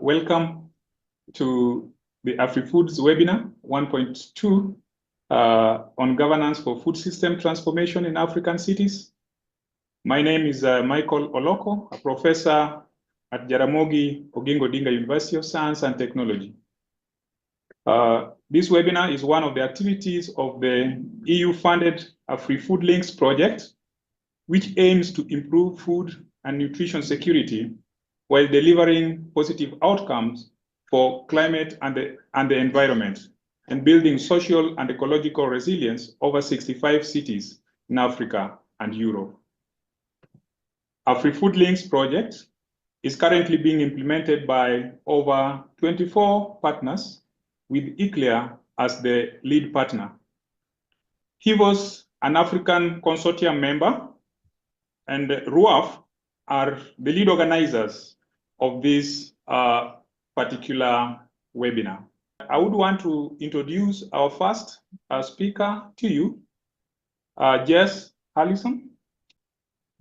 Welcome to the AfriFoods webinar 1.2 on governance for food system transformation in African cities. My name is Michael Oloko, a professor at Jaramogi Oginga Odinga University of Science and Technology. This webinar is one of the activities of the EU-funded AfriFood Links project, which aims to improve food and nutrition security while delivering positive outcomes for climate and the environment, and building social and ecological resilience over 65 cities in Africa and Europe. AfriFood Links project is currently being implemented by over 24 partners, with ICLEA as the lead partner. HIVOS, an African consortium member, and RUAF are the lead organizers of this particular webinar. I would want to introduce our first speaker to you, Jess Halliday.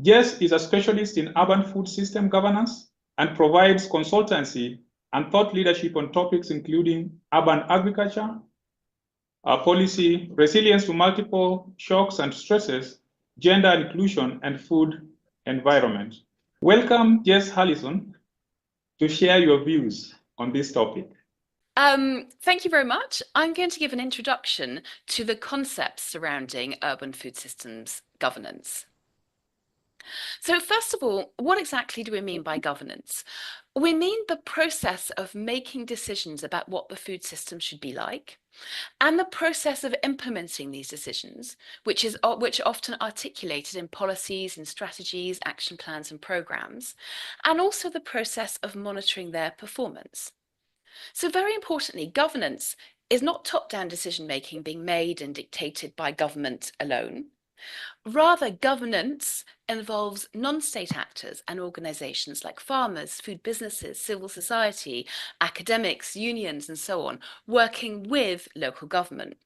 Jess is a specialist in urban food system governance and provides consultancy and thought leadership on topics including urban agriculture, policy, resilience to multiple shocks and stresses, gender inclusion, and food environment. Welcome, Jess Halliday, to share your views on this topic. Thank you very much. I'm going to give an introduction to the concepts surrounding urban food systems governance. So first of all, what exactly do we mean by governance? We mean the process of making decisions about what the food system should be like, and the process of implementing these decisions, which are often articulated in policies and strategies, action plans and programs, and also the process of monitoring their performance. So very importantly, governance is not top-down decision-making being made and dictated by government alone. Rather, governance involves non-state actors and organizations like farmers, food businesses, civil society, academics, unions, and so on, working with local government.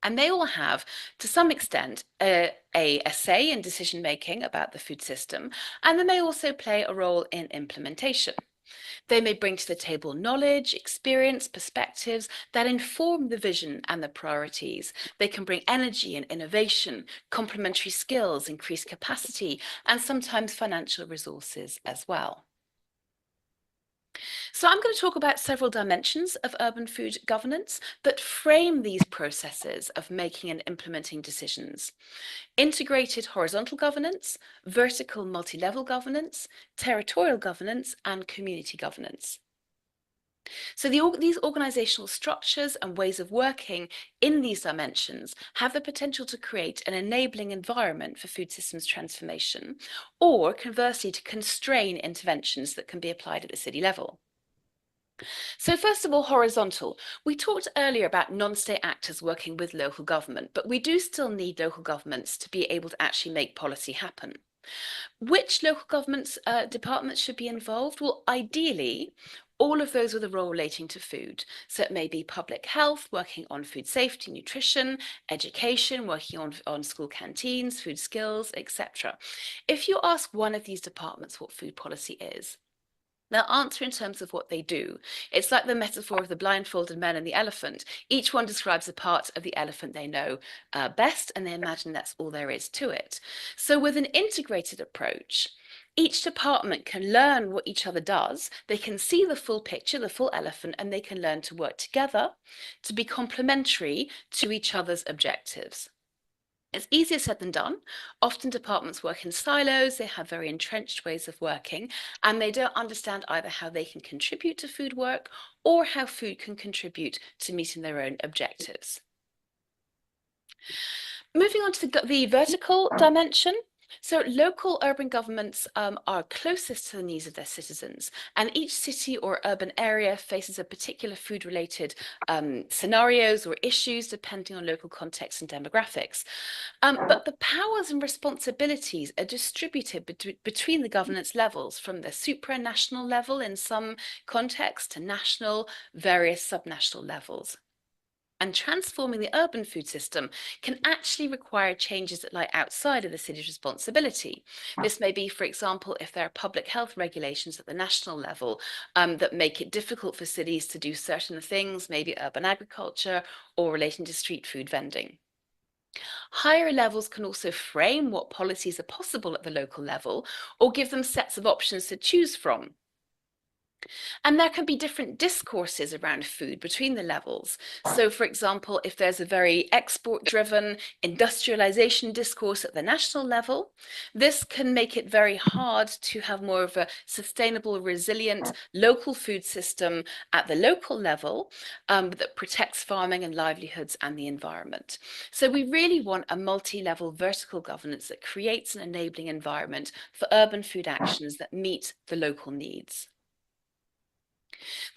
And they all have, to some extent, a say in decision-making about the food system, and they may also play a role in implementation. They may bring to the table knowledge, experience, perspectives that inform the vision and the priorities. They can bring energy and innovation, complementary skills, increased capacity, and sometimes financial resources as well. So I'm going to talk about several dimensions of urban food governance that frame these processes of making and implementing decisions. Integrated horizontal governance, vertical multi-level governance, territorial governance, and community governance. So these organizational structures and ways of working in these dimensions have the potential to create an enabling environment for food systems transformation, or conversely to constrain interventions that can be applied at the city level. So first of all, horizontal. We talked earlier about non-state actors working with local government, but we do still need local governments to be able to actually make policy happen. Which local governments departments should be involved? Well, ideally, all of those with a role relating to food. So it may be public health, working on food safety, nutrition, education, working on school canteens, food skills, etc. If you ask one of these departments what food policy is, they'll answer in terms of what they do. It's like the metaphor of the blindfolded man and the elephant. Each one describes a part of the elephant they know best, and they imagine that's all there is to it. So with an integrated approach, each department can learn what each other does. They can see the full picture, the full elephant, and they can learn to work together to be complementary to each other's objectives. It's easier said than done. Often departments work in silos, they have very entrenched ways of working, and they don't understand either how they can contribute to food work or how food can contribute to meeting their own objectives. Moving on to the vertical dimension. So local urban governments are closest to the needs of their citizens, and each city or urban area faces a particular food-related scenarios or issues depending on local context and demographics. But the powers and responsibilities are distributed between the governance levels, from the supranational level in some contexts to national, various subnational levels. And transforming the urban food system can actually require changes that lie outside of the city's responsibility. This may be, for example, if there are public health regulations at the national level that make it difficult for cities to do certain things, maybe urban agriculture or relating to street food vending. Higher levels can also frame what policies are possible at the local level or give them sets of options to choose from. And there can be different discourses around food between the levels. So, for example, if there's a very export-driven industrialization discourse at the national level, this can make it very hard to have more of a sustainable, resilient local food system at the local level that protects farming and livelihoods and the environment. So we really want a multi-level vertical governance that creates an enabling environment for urban food actions that meet the local needs.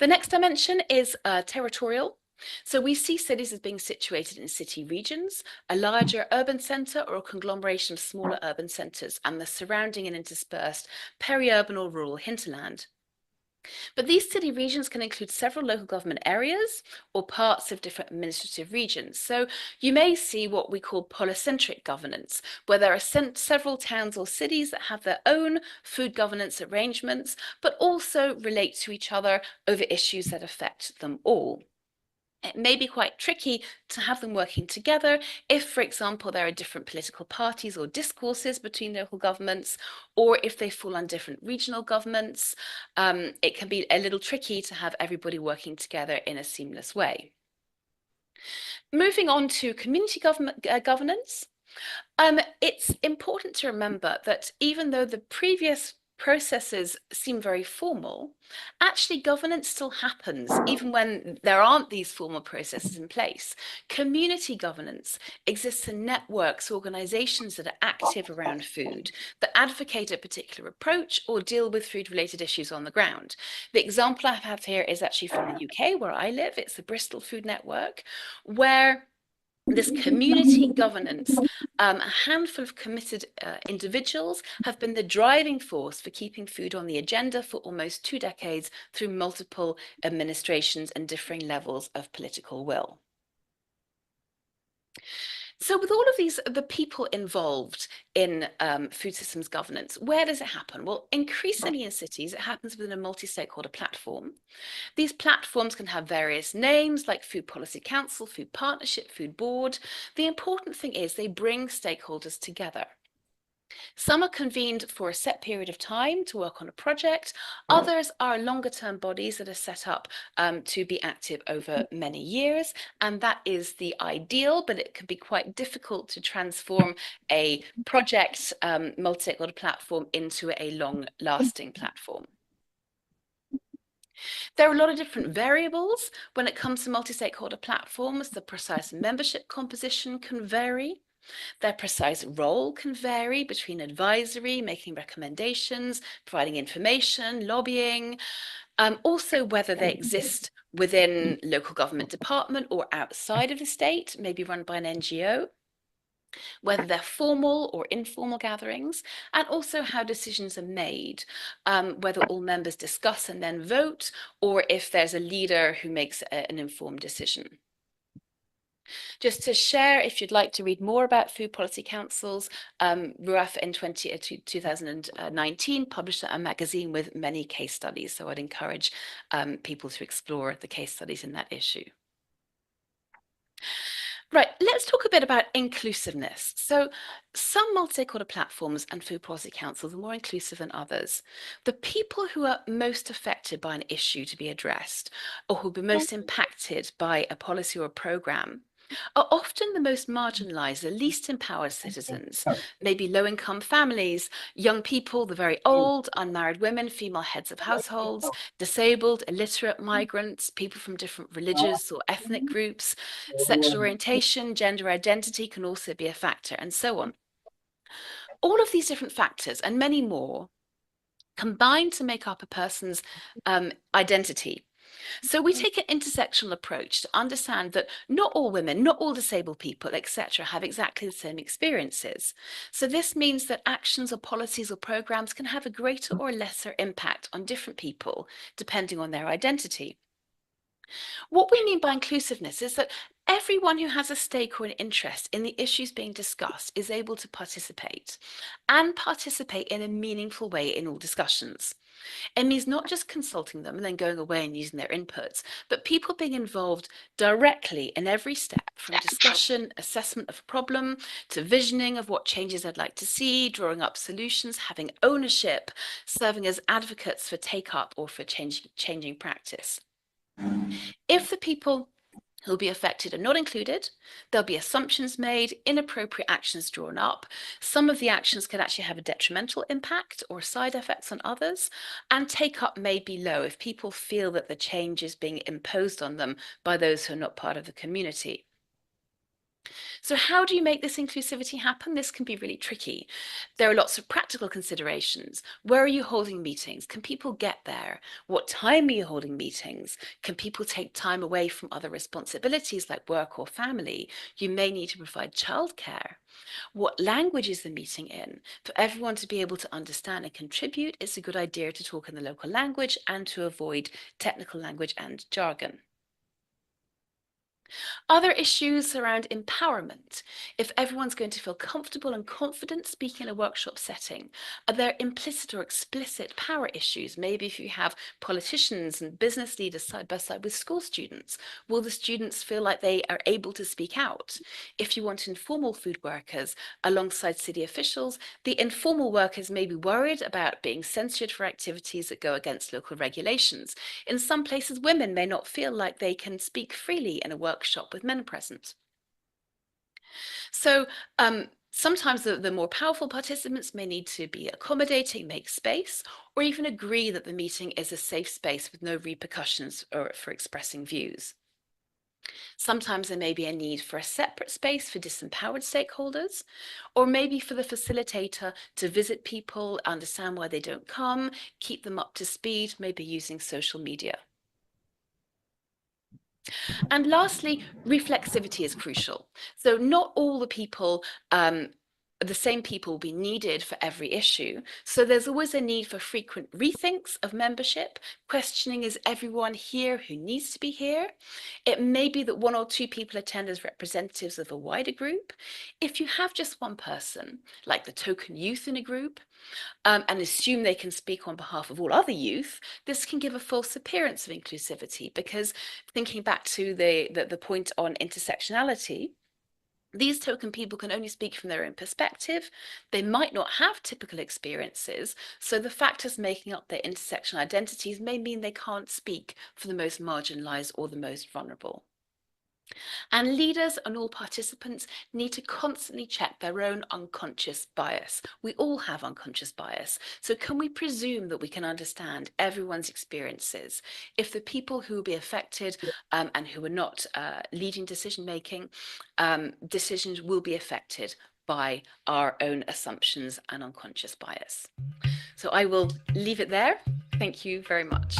The next dimension is territorial. So we see cities as being situated in city regions, a larger urban centre or a conglomeration of smaller urban centres and the surrounding and interspersed peri-urban or rural hinterland. But these city regions can include several local government areas or parts of different administrative regions. So you may see what we call polycentric governance, where there are several towns or cities that have their own food governance arrangements, but also relate to each other over issues that affect them all. It may be quite tricky to have them working together if, for example, there are different political parties or discourses between local governments, or if they fall on different regional governments. It can be a little tricky to have everybody working together in a seamless way. Moving on to community governance, it's important to remember that even though the previous processes seem very formal, actually governance still happens even when there aren't these formal processes in place. Community governance exists in networks, organizations that are active around food, that advocate a particular approach or deal with food-related issues on the ground. The example I have here is actually from the UK, where I live. It's the Bristol Food Network, where this community governance, a handful of committed individuals have been the driving force for keeping food on the agenda for almost 2 decades through multiple administrations and differing levels of political will. So with all of these, the people involved in food systems governance, where does it happen? Well, increasingly in cities, it happens within a multi-stakeholder platform. These platforms can have various names like Food Policy Council, Food Partnership, Food Board. The important thing is they bring stakeholders together. Some are convened for a set period of time to work on a project. Others are longer term bodies that are set up to be active over many years. And that is the ideal, but it can be quite difficult to transform a project multi-stakeholder platform into a long lasting platform. There are a lot of different variables when it comes to multi-stakeholder platforms. The precise membership composition can vary. Their precise role can vary between advisory, making recommendations, providing information, lobbying, also whether they exist within local government department or outside of the state, maybe run by an NGO, whether they're formal or informal gatherings, and also how decisions are made, whether all members discuss and then vote, or if there's a leader who makes an informed decision. Just to share, if you'd like to read more about food policy councils, RUAF in 2019 published a magazine with many case studies. So I'd encourage people to explore the case studies in that issue. Right, let's talk a bit about inclusiveness. So some multi-stakeholder platforms and food policy councils are more inclusive than others. The people who are most affected by an issue to be addressed, or who will be most impacted by a policy or a programme, are often the most marginalized, the least empowered citizens, maybe low-income families, young people, the very old, unmarried women, female heads of households, disabled, illiterate migrants, people from different religious or ethnic groups, sexual orientation, gender identity can also be a factor, and so on. All of these different factors, and many more, combine to make up a person's identity. So we take an intersectional approach to understand that not all women, not all disabled people, etc., have exactly the same experiences. So this means that actions or policies or programs can have a greater or lesser impact on different people, depending on their identity. What we mean by inclusiveness is that Everyone who has a stake or an interest in the issues being discussed is able to participate, and participate in a meaningful way in all discussions. It means not just consulting them and then going away and using their inputs, but people being involved directly in every step, from discussion, assessment of a problem, to visioning of what changes I'd like to see, drawing up solutions, having ownership, serving as advocates for take-up or for changing practice. If the people who'll be affected are not included, there'll be assumptions made, inappropriate actions drawn up. Some of the actions could actually have a detrimental impact or side effects on others, and take-up may be low if people feel that the change is being imposed on them by those who are not part of the community. So how do you make this inclusivity happen? This can be really tricky. There are lots of practical considerations. Where are you holding meetings? Can people get there? What time are you holding meetings? Can people take time away from other responsibilities like work or family? You may need to provide childcare. What language is the meeting in? For everyone to be able to understand and contribute, it's a good idea to talk in the local language and to avoid technical language and jargon. Other issues around empowerment. If everyone's going to feel comfortable and confident speaking in a workshop setting, are there implicit or explicit power issues? Maybe if you have politicians and business leaders side by side with school students, will the students feel like they are able to speak out? If you want informal food workers alongside city officials, the informal workers may be worried about being censored for activities that go against local regulations. In some places, women may not feel like they can speak freely in a workshop with men present. So sometimes the more powerful participants may need to be accommodating, make space, or even agree that the meeting is a safe space with no repercussions for expressing views. Sometimes there may be a need for a separate space for disempowered stakeholders, or maybe for the facilitator to visit people, understand why they don't come, keep them up to speed, maybe using social media. And lastly, reflexivity is crucial. So not all the people, the same people will be needed for every issue. So there's always a need for frequent rethinks of membership. Questioning, is everyone here who needs to be here? It may be that one or two people attend as representatives of a wider group. If you have just one person, like the token youth in a group, and assume they can speak on behalf of all other youth, this can give a false appearance of inclusivity, because thinking back to the point on intersectionality, these token people can only speak from their own perspective. They might not have typical experiences, so the factors making up their intersectional identities may mean they can't speak for the most marginalized or the most vulnerable. And leaders and all participants need to constantly check their own unconscious bias. We all have unconscious bias. So can we presume that we can understand everyone's experiences? If the people who will be affected and who are not leading decision-making, decisions will be affected by our own assumptions and unconscious bias. So I will leave it there. Thank you very much.